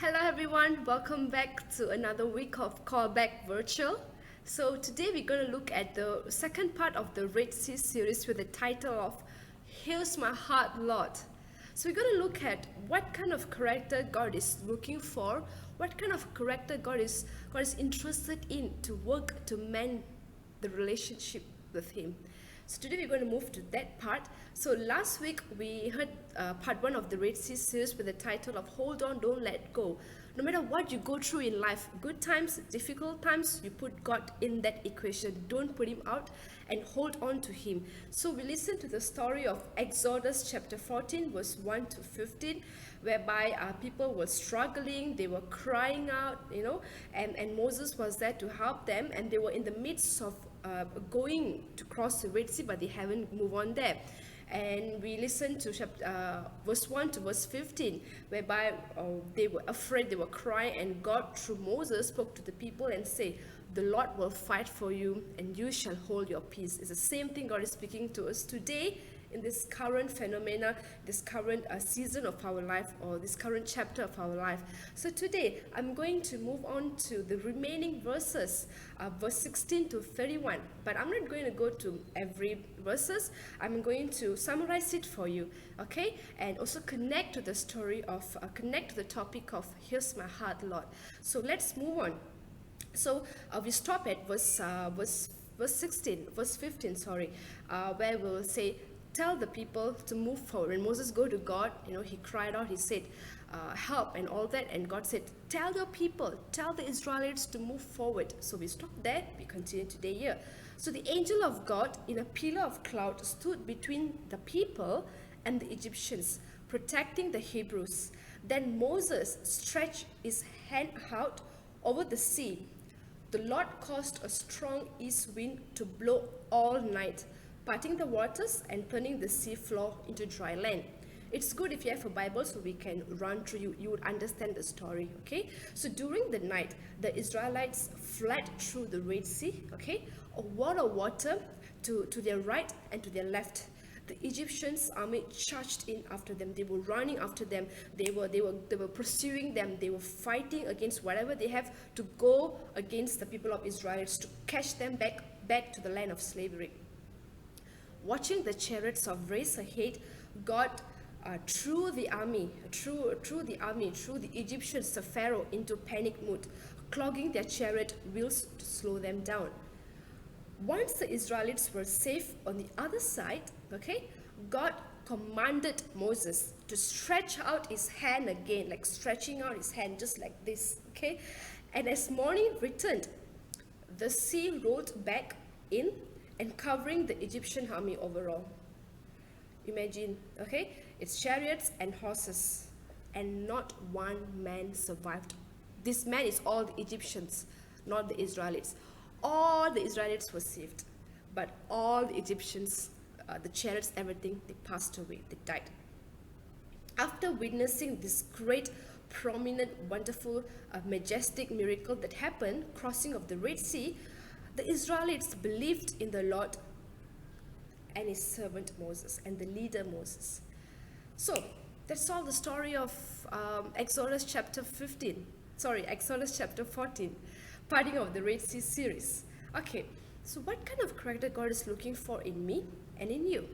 Hello everyone, welcome back to another week of Callback Virtual. So today we're going to look at the second part of the Red Sea series with the title of Here's My Heart, Lord. So we're going to look at what kind of character God is looking for, what kind of character God is interested in to work to mend the relationship with Him. So today we're going to move to that part. So last week we heard part one of the Red Sea series with the title of Hold On, Don't Let Go. No matter what you go through in life, good times, difficult times, you put God in that equation. Don't put Him out and hold on to Him. So we listened to the story of Exodus chapter 14 verse 1 to 15, whereby people were struggling, they were crying out, and Moses was there to help them, and they were in the midst of going to cross the Red Sea, but they haven't moved on there. And we listened to verse 1 to verse 15, whereby they were afraid, they were crying, and God through Moses spoke to the people and said, the Lord will fight for you and you shall hold your peace. It's the same thing God is speaking to us today in this current phenomena, this current season of our life, or this current chapter of our life. So today I'm going to move on to the remaining verses, verse 16 to 31, but I'm not going to go to every verses. I'm going to summarize it for you, okay, and also connect to the story of connect to the topic of Here's My Heart, Lord. So let's move on. So we stop at verse 15, sorry, where we'll say, tell the people to move forward. When Moses go to God, he cried out, he said, help and all that, and God said, tell your people, tell the Israelites to move forward. So we stop there, we continue today here. So the angel of God in a pillar of cloud stood between the people and the Egyptians, protecting the Hebrews. Then Moses stretched his hand out over the sea. The Lord caused a strong east wind to blow all night, parting the waters and turning the sea floor into dry land. It's good if you have a Bible so we can run through, you would understand the story, okay? So during the night, the Israelites fled through the Red Sea, okay? A wall of water to their right and to their left. The Egyptians' army charged in after them. They were running after them. They were pursuing them. They were fighting against whatever they have to go against the people of Israel, to catch them back to the land of slavery. Watching the chariots of race ahead, God threw the Egyptians, the Pharaoh, into panic mode, clogging their chariot wheels to slow them down. Once the Israelites were safe on the other side, okay, God commanded Moses to stretch out his hand again, like stretching out his hand just like this, okay? And as morning returned, the sea rolled back in and covering the Egyptian army overall. Imagine, okay? It's chariots and horses, and not one man survived. This man is all the Egyptians, not the Israelites. All the Israelites were saved, but all the Egyptians, the chariots, everything, they passed away, they died. After witnessing this great, prominent, wonderful, majestic miracle that happened, crossing of the Red Sea, the Israelites believed in the Lord and his servant Moses and the leader Moses. So that's all the story of Exodus chapter 14, parting of the Red Sea series. Okay, so what kind of character God is looking for in me and in you?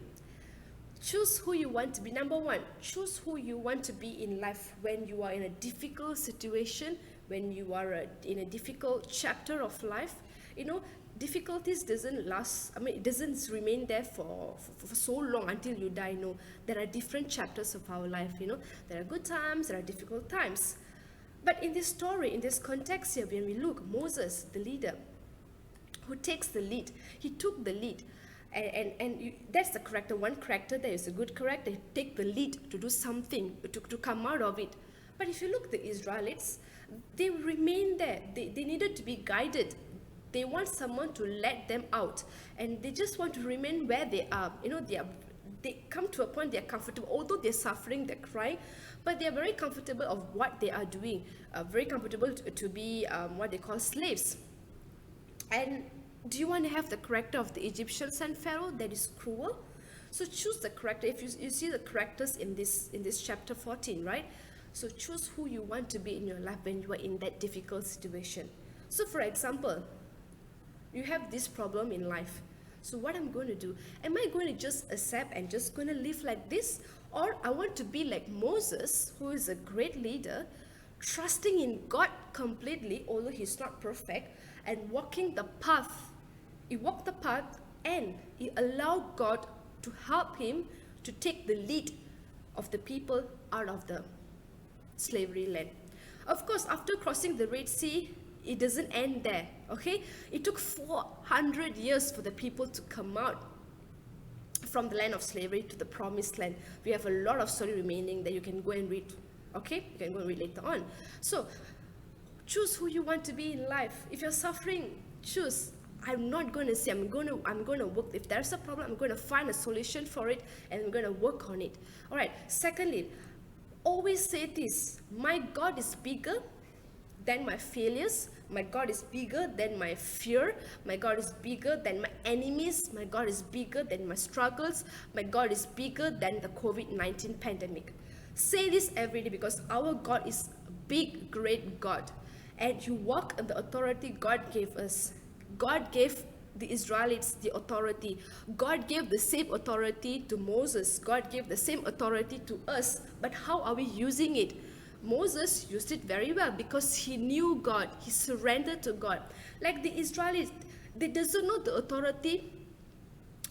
Choose who you want to be. Number one, choose who you want to be in life when you are in a difficult situation, when you are in a difficult chapter of life. Difficulties doesn't last. It doesn't remain there for so long until you die. There are different chapters of our life. There are good times, there are difficult times. But in this story, in this context here, when we look, Moses, the leader, who takes the lead, he took the lead. That's the character. One character there is a good character. He take the lead to do something, to come out of it. But if you look, the Israelites, they remain there. They needed to be guided. They want someone to let them out. And they just want to remain where they are. They come to a point they are comfortable, although they're suffering, they're crying, but they are very comfortable of what they are doing, very comfortable to be what they call slaves. And do you want to have the character of the Egyptians and Pharaoh that is cruel? So choose the character. If you see the characters in this chapter 14, right? So choose who you want to be in your life when you are in that difficult situation. So for example, you have this problem in life. So what I'm going to do? Am I going to just accept and just going to live like this? Or I want to be like Moses, who is a great leader, trusting in God completely, although he's not perfect, and walking the path. He walked the path and he allowed God to help him to take the lead of the people out of the slavery land. Of course, after crossing the Red Sea, it doesn't end there, okay? It took 400 years for the people to come out from the land of slavery to the promised land. We have a lot of story remaining that you can go and read, okay? You can go and read later on. So, choose who you want to be in life. If you're suffering, choose. I'm not going to say I'm going to work. If there's a problem, I'm going to find a solution for it and I'm going to work on it. All right. Secondly, always say this: my God is bigger than my failures. My God is bigger than my fear. My God is bigger than my enemies. My God is bigger than my struggles. My God is bigger than the COVID-19 pandemic. Say this every day, because our God is a big, great God. And you walk in the authority God gave us. God gave the Israelites the authority. God gave the same authority to Moses. God gave the same authority to us. But how are we using it? Moses used it very well because he knew God. He surrendered to God. Like the Israelites, they doesn't know the authority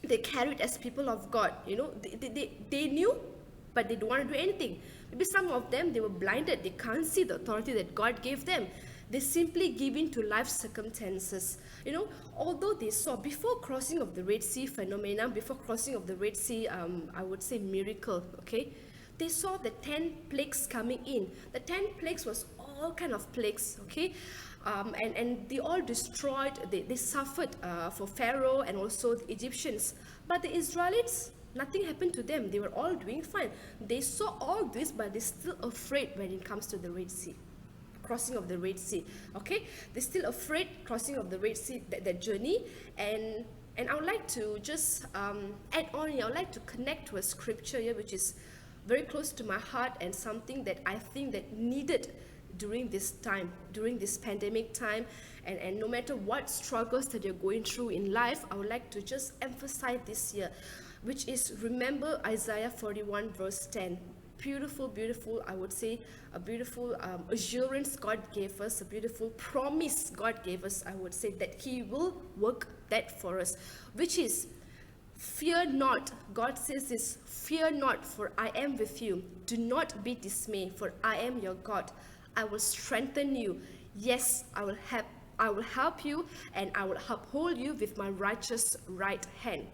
they carried as people of God. You know, they knew, but they don't want to do anything. Maybe some of them, they were blinded. They can't see the authority that God gave them. They simply give in to life circumstances. You know, although they saw before crossing of the Red Sea phenomena, before crossing of the Red Sea, I would say miracle, okay? They saw the 10 plagues coming in. The 10 plagues was all kind of plagues, okay? And they all destroyed, they suffered for Pharaoh and also the Egyptians. But the Israelites, nothing happened to them. They were all doing fine. They saw all this, but they're still afraid when it comes to the Red Sea. Crossing of the Red Sea, okay? They're still afraid crossing of the Red Sea, that journey. And I would like to just add on here, I would like to connect to a scripture here which is very close to my heart and something that I think that needed during this time, during this pandemic time, and no matter what struggles that you're going through in life, I would like to just emphasize this here, which is remember Isaiah 41 verse 10. Beautiful, beautiful, I would say, a beautiful assurance God gave us, a beautiful promise God gave us, I would say, that He will work that for us, which is, fear not. God says this: fear not, for I am with you. Do not be dismayed, for I am your God. I will strengthen you. Yes, I will help you, and I will uphold you with my righteous right hand.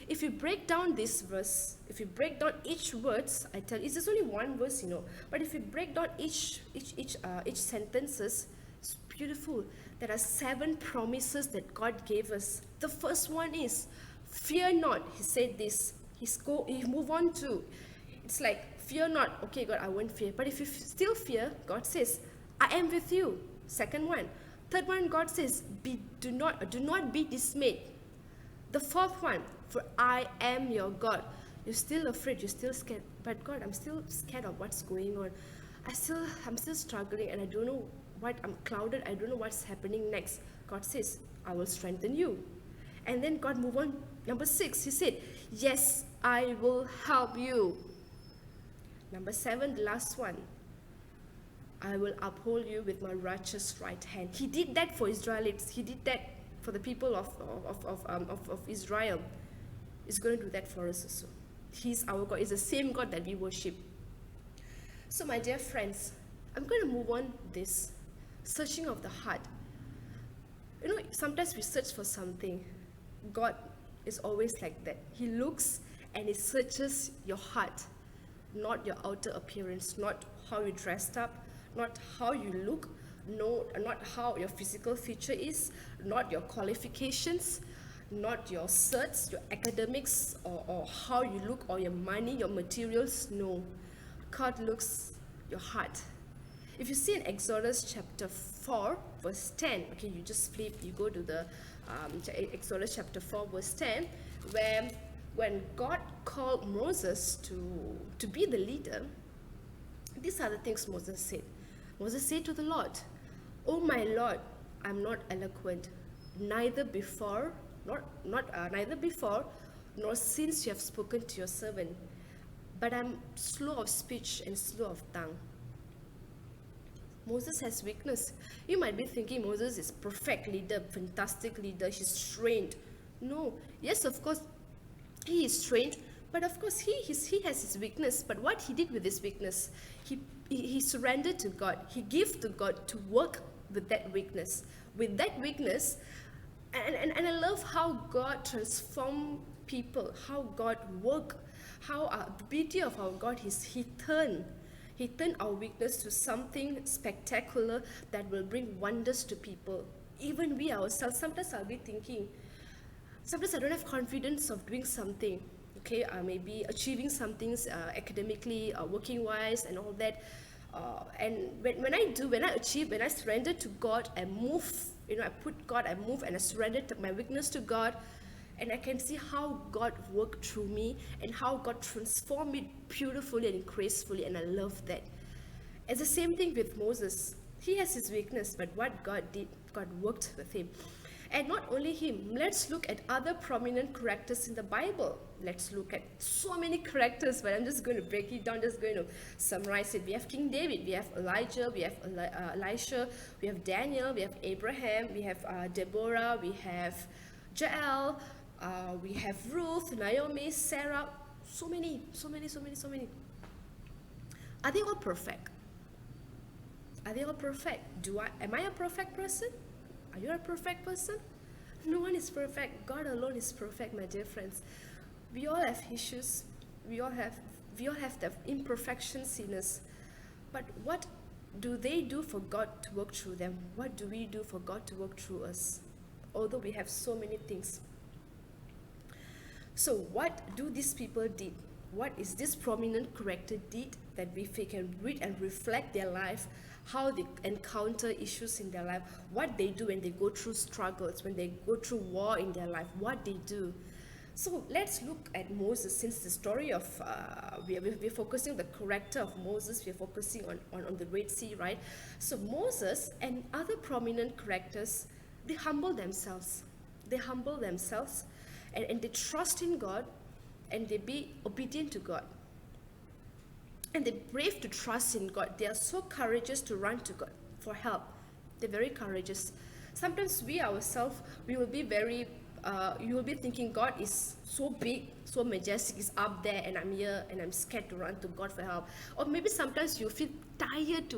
If you break down this verse, if you break down each words, I tell you, it's just only one verse, you know, but if you break down each sentences, it's beautiful. There are 7 promises that God gave us. The first one is, fear not. He said this. He move on to, it's like, fear not. Okay, God, I won't fear. But if you still fear, God says, I am with you. Second one. Third one, God says, do not be dismayed. The fourth one, for I am your God. You're still afraid, you're still scared. But God, I'm still scared of what's going on. I'm still struggling, and I don't know what, I'm clouded. I don't know what's happening next. God says, I will strengthen you. And then God move on. Number 6, He said, yes, I will help you. Number 7, the last one, I will uphold you with my righteous right hand. He did that for Israelites. He did that for the people of Israel. He's going to do that for us also. He's our God. He's the same God that we worship. So my dear friends, I'm going to move on this searching of the heart. You know, sometimes we search for something. God is always like that. He looks and He searches your heart, not your outer appearance, not how you dressed up, not how you look, no, not how your physical feature is, not your qualifications, not your certs, your academics, or how you look, or your money, your materials. No, God looks your heart. If you see in Exodus chapter 4 verse 10, okay, you just flip, you go to the Exodus chapter 4 verse 10, where when God called Moses to be the leader, These are the things Moses said. Moses said to the Lord, "Oh my Lord, I'm not eloquent, neither before, neither before, nor since you have spoken to your servant, but I'm slow of speech and slow of tongue." Moses has weakness. You might be thinking Moses is perfect leader, fantastic leader, he's trained. No, yes, of course, he is trained, but of course he has his weakness. But what he did with his weakness, he surrendered to God. He gave to God to work with that weakness. With that weakness, and I love how God transformed people, how God worked, how the beauty of our God is He turned our weakness to something spectacular that will bring wonders to people. Even we ourselves, sometimes I'll be thinking, sometimes I don't have confidence of doing something, okay, maybe achieving some things academically, working wise and all that. And when I achieve, when I surrender to God and move, I move and I surrender my weakness to God, and I can see how God worked through me and how God transformed me beautifully and gracefully, and I love that. It's the same thing with Moses. He has his weakness, but what God did, God worked with him. And not only him, let's look at other prominent characters in the Bible. Let's look at so many characters, but I'm just going to break it down, just going to summarize it. We have King David, we have Elijah, we have Elisha, we have Daniel, we have Abraham, we have Deborah, we have Jael, we have Ruth, Naomi, Sarah, so many. Are they all perfect? Are they all perfect? Am I a perfect person? Are you a perfect person? No one is perfect. God alone is perfect, my dear friends. We all have issues. We all have the imperfections in us. But what do they do for God to work through them? What do we do for God to work through us? Although we have so many things. So what do these people did? What is this prominent character did that we can read and reflect their life, how they encounter issues in their life, what they do when they go through struggles, when they go through war in their life, what they do. So let's look at Moses, since the story of, we're focusing on the character of Moses, we're focusing on the Red Sea, right? So Moses and other prominent characters, they humble themselves. And they trust in God, and they be obedient to God. And they're brave to trust in God. They are so courageous to run to God for help. They're very courageous. Sometimes we ourselves, we will be very, you will be thinking God is so big, so majestic, is up there, and I'm here, and I'm scared to run to God for help. Or maybe sometimes you feel tired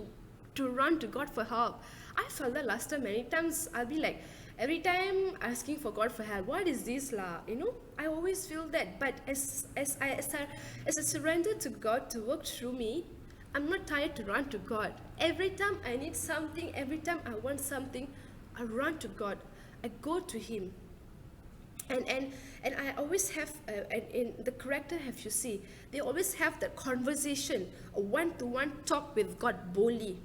to run to God for help. I felt that last time many times. I'll be like, every time asking for God for help, what is this lah? I always feel that. But as I surrender to God to work through me, I'm not tired to run to God. Every time I need something, every time I want something, I run to God. I go to Him. And I always have, in the character, have you see, they always have that conversation, a one-to-one talk with God boldly.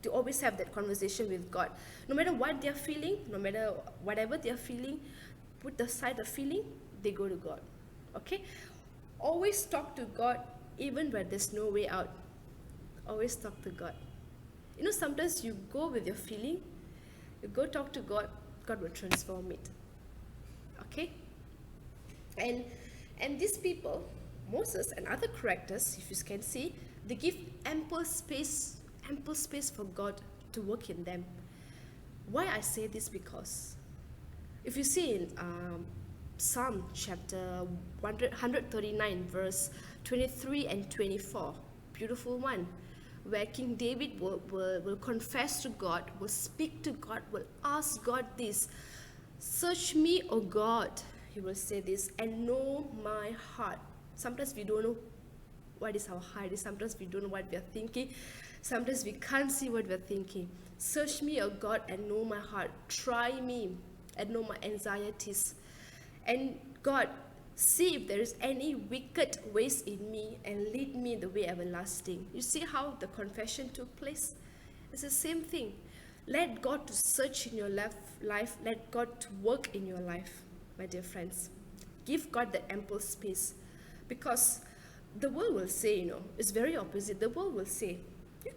They always have that conversation with God. No matter what they're feeling, no matter whatever they're feeling, put aside the feeling, they go to God. Okay? Always talk to God even when there's no way out. Always talk to God. Sometimes you go with your feeling, you go talk to God, God will transform it. Okay? And these people, Moses and other characters, if you can see, they give ample space for God to work in them. Why I say this? Because if you see in Psalm chapter 139 verse 23 and 24, beautiful one, where King David will confess to God, will speak to God, will ask God this: "Search me, O God," he will say this, "and know my heart." Sometimes we don't know what is our heart. Sometimes we don't know what we are thinking. Sometimes we can't see what we're thinking. "Search me, O God, and know my heart. Try me and know my anxieties. And God, see if there is any wicked ways in me, and lead me in the way everlasting." You see how the confession took place? It's the same thing. Let God to search in your life. Let God to work in your life, my dear friends. Give God the ample space. Because the world will say, it's very opposite. The world will say, You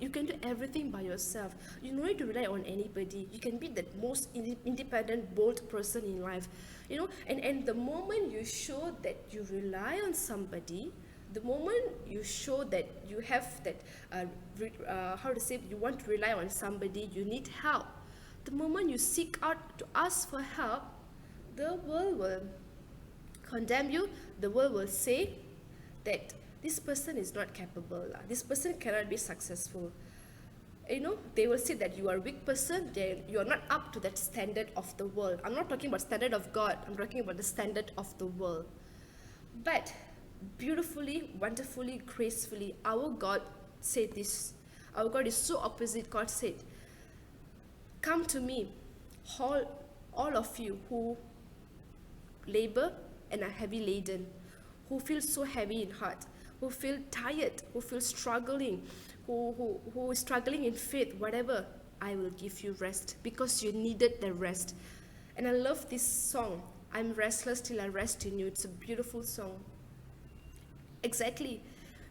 can do everything by yourself. You don't need to rely on anybody. You can be the most independent, bold person in life, and the moment you show that you rely on somebody, the moment you show that you have that how to say, you want to rely on somebody, you need help, the moment you seek out to ask for help, the world will condemn you. The world will say that this person is not capable, this person cannot be successful. They will say that you are a weak person, you are not up to that standard of the world. I'm not talking about standard of God, I'm talking about the standard of the world. But beautifully, wonderfully, gracefully, our God said this. Our God is so opposite. God said, come to me, all of you who labor and are heavy laden, who feel so heavy in heart, who feel tired, who feel struggling, who is struggling in faith, whatever, I will give you rest, because you needed the rest. And I love this song, I'm restless till I rest in you. It's a beautiful song. Exactly.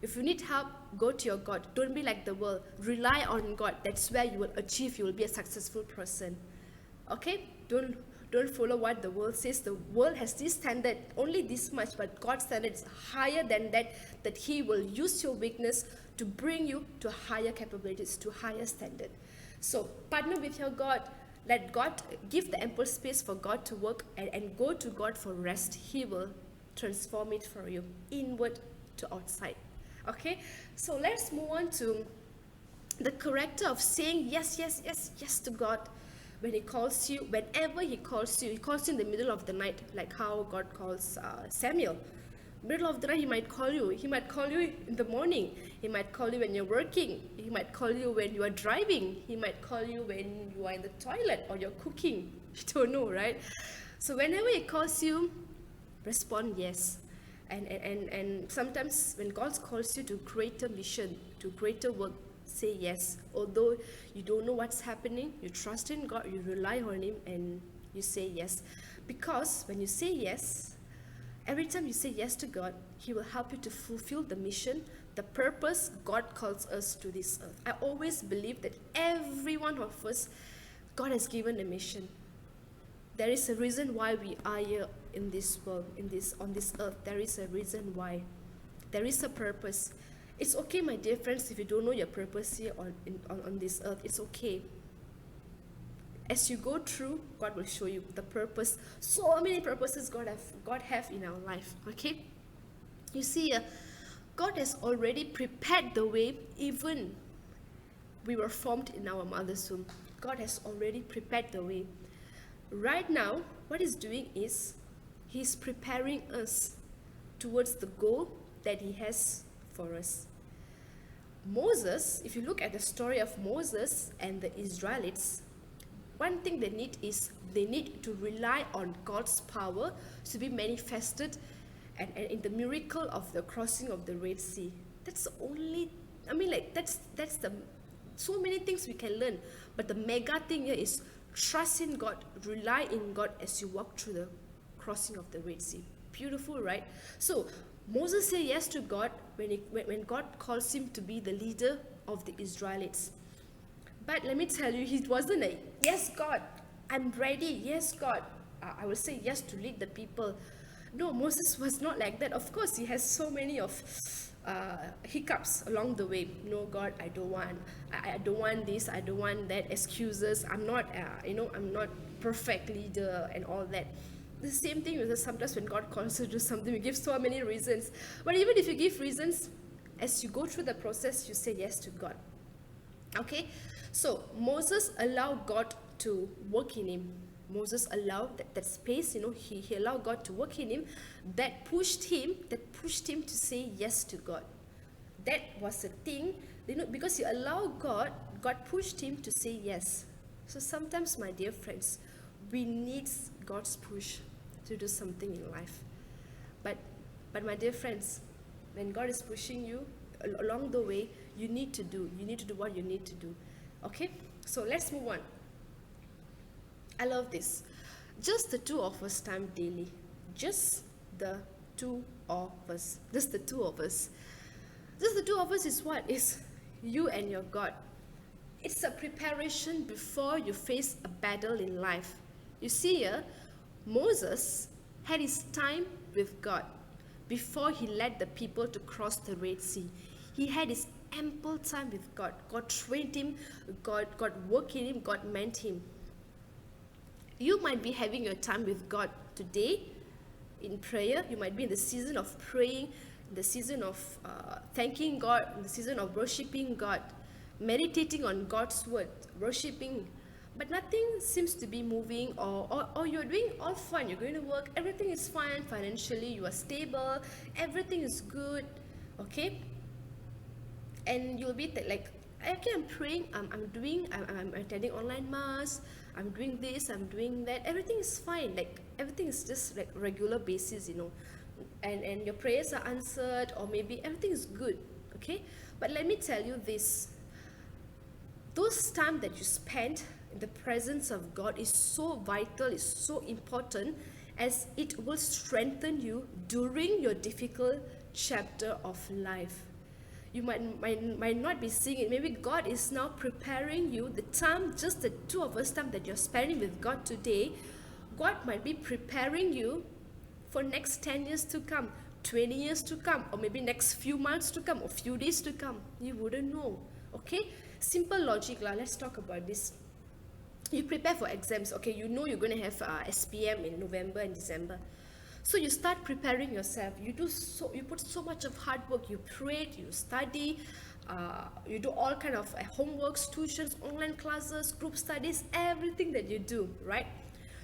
If you need help, go to your God. Don't be like the world. Rely on God. That's where you will achieve. You will be a successful person. Okay? Don't follow what the world says. The world has this standard, only this much, but God's standard is higher than that, that He will use your weakness to bring you to higher capabilities, to higher standard. So partner with your God. Let God give the ample space for God to work, and go to God for rest. He will transform it for you, inward to outside. Okay, so let's move on to the character of saying yes, yes, yes, yes to God. When He calls you, whenever He calls you in the middle of the night, like how God calls Samuel. Middle of the night, He might call you. He might call you in the morning. He might call you when you're working. He might call you when you are driving. He might call you when you are in the toilet or you're cooking. You don't know, right? So whenever He calls you, respond yes. And sometimes when God calls you to greater mission, to greater work, say yes. Although you don't know what's happening, you trust in God, you rely on Him, and you say yes. Because when you say yes, every time you say yes to God, He will help you to fulfill the mission, the purpose God calls us to this earth. I always believe that every one of us, God has given a mission. There is a reason why we are here in this world, on this earth. There is a reason why. There is a purpose. It's okay, my dear friends, if you don't know your purpose here on this earth. It's okay. As you go through, God will show you the purpose. So many purposes God have in our life. Okay, you see, God has already prepared the way. Even we were formed in our mother's womb, God has already prepared the way. Right now, what He's doing is He's preparing us towards the goal that He has for us. Moses, if you look at the story of Moses and the Israelites, one thing they need is they need to rely on God's power to be manifested, and in the miracle of the crossing of the Red Sea. That's the only, that's the, so many things we can learn, but the mega thing here is trust in God, rely in God as you walk through the crossing of the Red Sea. Beautiful, right? So Moses said yes to God when God calls him to be the leader of the Israelites. But let me tell you, he wasn't a, yes God, I'm ready, yes God, I will say yes to lead the people. No, Moses was not like that. Of course, he has so many of hiccups along the way. No, God, I don't want this, I don't want that, excuses, I'm not, I'm not perfect leader and all that. The same thing with us. Sometimes when God calls you to do something, we give so many reasons. But even if you give reasons, as you go through the process, you say yes to God. Okay? So Moses allowed God to work in him. Moses allowed that space, he allowed God to work in him. That pushed him to say yes to God. That was a thing, because he allowed God pushed him to say yes. So sometimes, my dear friends, we need God's push to do something in life. But my dear friends, when God is pushing you along the way, you need to do what you need to do. Okay? So let's move on. I love this. Just the two of us time daily. Just the two of us. Just the two of us. Just the two of us is what? Is you and your God. It's a preparation before you face a battle in life. You see here, Moses had his time with God before he led the people to cross the Red Sea. He had his ample time with God. God trained him, God worked in him, God meant him. You might be having your time with God today in prayer. You might be in the season of praying, in the season of thanking God, in the season of worshiping God, meditating on God's word, worshiping. But nothing seems to be moving, or you're doing all fine. You're going to work, everything is fine financially, you are stable, everything is good, okay? And you'll be like, okay, I'm praying, I'm attending online mass, I'm doing this, I'm doing that, everything is fine, like everything is just like regular basis, and your prayers are answered, or maybe everything is good, okay? But let me tell you this, those time that you spend in the presence of God is so vital, is so important, as it will strengthen you during your difficult chapter of life. You might not be seeing it. Maybe God is now preparing you. The time, just the 2 hours time that you're spending with God today, God might be preparing you for next 10 years to come, 20 years to come, or maybe next few months to come, or few days to come. You wouldn't know. Okay? Simple logic lah. Let's talk about this. You prepare for exams. Okay, you know you're going to have SPM in November and December. So you start preparing yourself. You put so much of hard work. You pray, you study, you do all kind of homeworks, tuitions, online classes, group studies, everything that you do, right?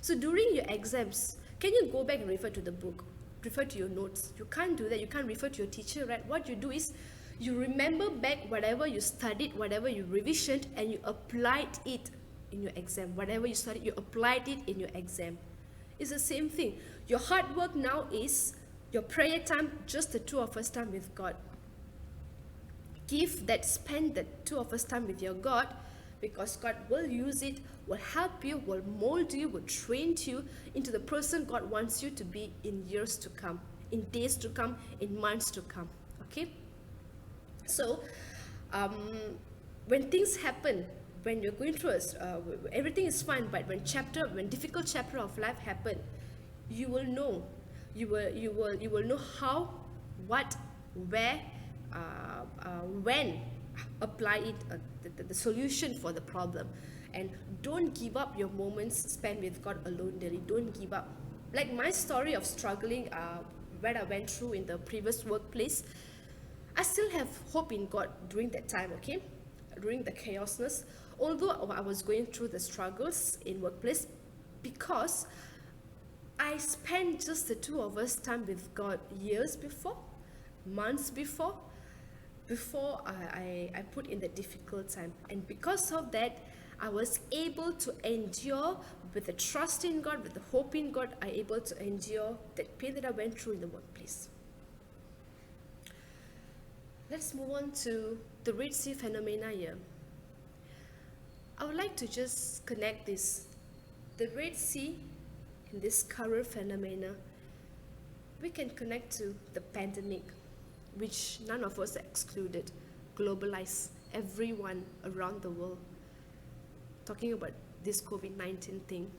So during your exams, can you go back and refer to the book, refer to your notes? You can't do that. You can't refer to your teacher, right? What you do is you remember back whatever you studied, whatever you revisioned, and you applied it in your exam. Whatever you studied, you applied it in your exam. It's the same thing. Your hard work now is your prayer time, just the 2 hours time with God. Spend that 2 hours time with your God, because God will use it, will help you, will mold you, will train you into the person God wants you to be in years to come, in days to come, in months to come. Okay? So, when things happen, when you're going through everything is fine, but when difficult chapter of life happen, you will know, you will know how, what, where, when apply it, the solution for the problem. And don't give up your moments spent with God alone daily. Don't give up. Like my story of struggling, what I went through in the previous workplace, I still have hope in God during that time, okay? During the chaosness, although I was going through the struggles in workplace, because I spent just the 2 hours time with God years before, months before I put in the difficult time. And because of that, I was able to endure with the trust in God, with the hope in God. I able to endure that pain that I went through in the workplace. Let's move on to the Red Sea phenomena here. I would like to just connect this. The Red Sea and this current phenomena, we can connect to the pandemic, which none of us are excluded, globalized, everyone around the world. Talking about this COVID-19 thing.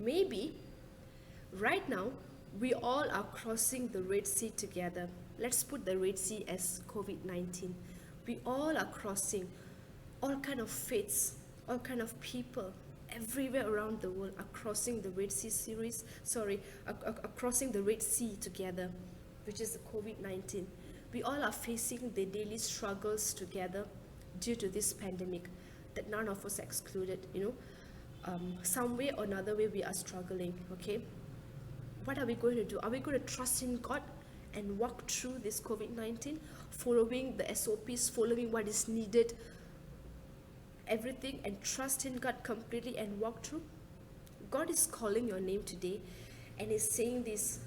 Maybe right now we all are crossing the Red Sea together. Let's put the Red Sea as COVID-19. We all are crossing. All kind of faiths, all kind of people, everywhere around the world are crossing the Red Sea crossing the Red Sea together, which is the COVID-19. We all are facing the daily struggles together due to this pandemic that none of us are excluded, some way or another way we are struggling, okay? What are we going to do? Are we going to trust in God and walk through this COVID-19, following the SOPs, following what is needed, everything, and trust in God completely and walk through? God is calling your name today and is saying this,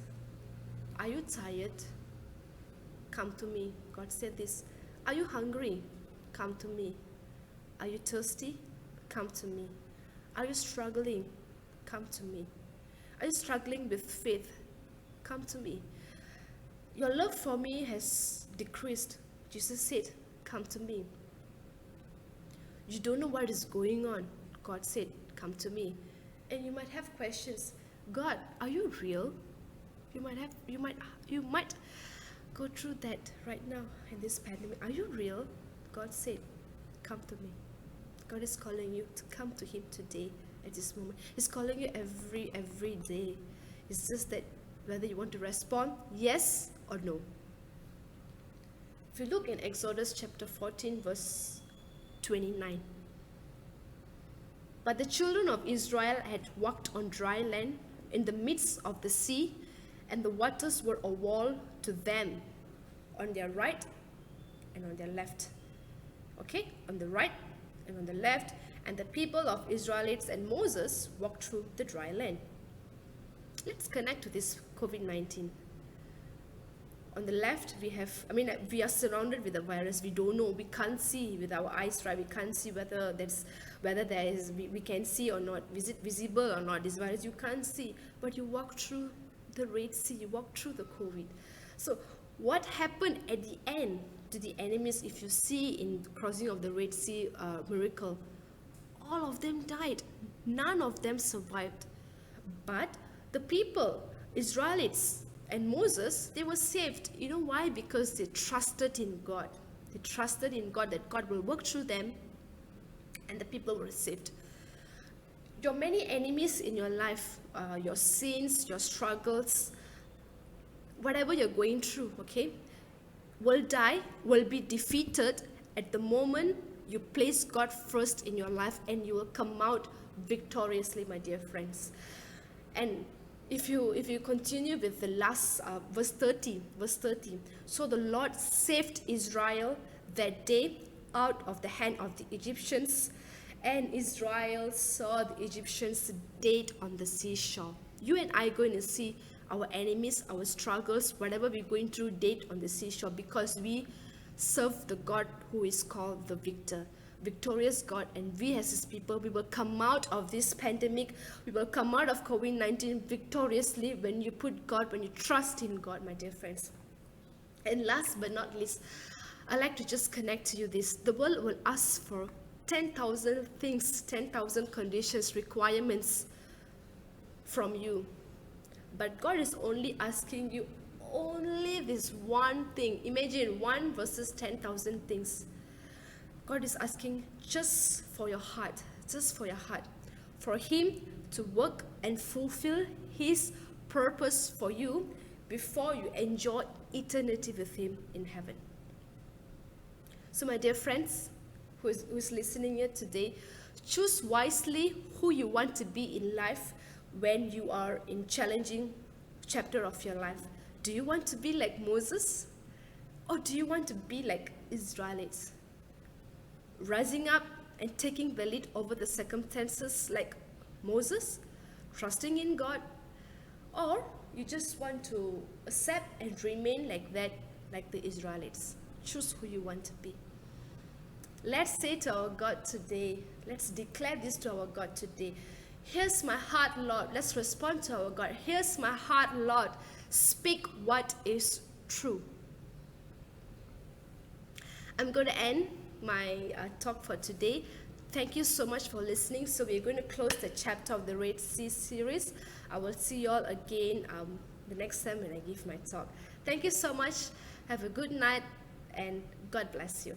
are you tired? Come to me. God said this. Are you hungry? Come to me. Are you thirsty? Come to me. Are you struggling? Come to me. Are you struggling with faith? Come to me. Your love for me has decreased. Jesus said, come to me. You don't know what is going on. God said, come to me. And you might have questions. God, are you real? You might go through that right now in this pandemic. Are you real? God said, come to me. God is calling you to come to him today at this moment. He's calling you every day. It's just that whether you want to respond yes or no. If you look in Exodus chapter 14 verse 29. But the children of Israel had walked on dry land in the midst of the sea, and the waters were a wall to them on their right and on their left. Okay, on the right and on the left, and the people of Israelites and Moses walked through the dry land. Let's connect to this COVID-19. On the left, we are surrounded with a virus. We don't know. We can't see with our eyes, right? We can't see whether we can see or not. Is it visible or not? This virus, you can't see. But you walk through the Red Sea. You walk through the COVID. So what happened at the end to the enemies, if you see in the crossing of the Red Sea miracle, all of them died. None of them survived. But the people, Israelites, and Moses, they were saved. You know why? Because they trusted in God. They trusted in God that God will work through them, and the people were saved. Your many enemies in your life, your sins, your struggles, whatever you're going through, okay, will die, will be defeated at the moment you place God first in your life, and you will come out victoriously, my dear friends. And if you continue with the last verse 30, so the Lord saved Israel that day out of the hand of the Egyptians, and Israel saw the Egyptians dead on the seashore. You and I are going to see our enemies, our struggles, whatever we're going through, dead on the seashore, because we serve the God who is called the victorious God. And we as his people, we will come out of this pandemic, we will come out of COVID-19 victoriously when you put God, when you trust in God, my dear friends. And last but not least, I'd like to just connect to you this. The world will ask for 10,000 things, 10,000 conditions, requirements from you. But God is only asking you only this one thing. Imagine 1 versus 10,000 things. God is asking just for your heart, for him to work and fulfill his purpose for you before you enjoy eternity with him in heaven. So my dear friends, who is listening here today, choose wisely who you want to be in life when you are in challenging chapter of your life. Do you want to be like Moses, or do you want to be like Israelites, rising up and taking the lead over the circumstances like Moses, trusting in God? Or you just want to accept and remain like that, like the Israelites? Choose who you want to be. Let's say to our God today, let's declare this to our God today: here's my heart, Lord. Let's respond to our God. Here's my heart, Lord. Speak what is true. I'm going to end my talk for today. Thank you so much for listening. So we're going to close the chapter of the Red Sea series. I will see you all again the next time when I give my talk. Thank you so much. Have a good night, and God bless you.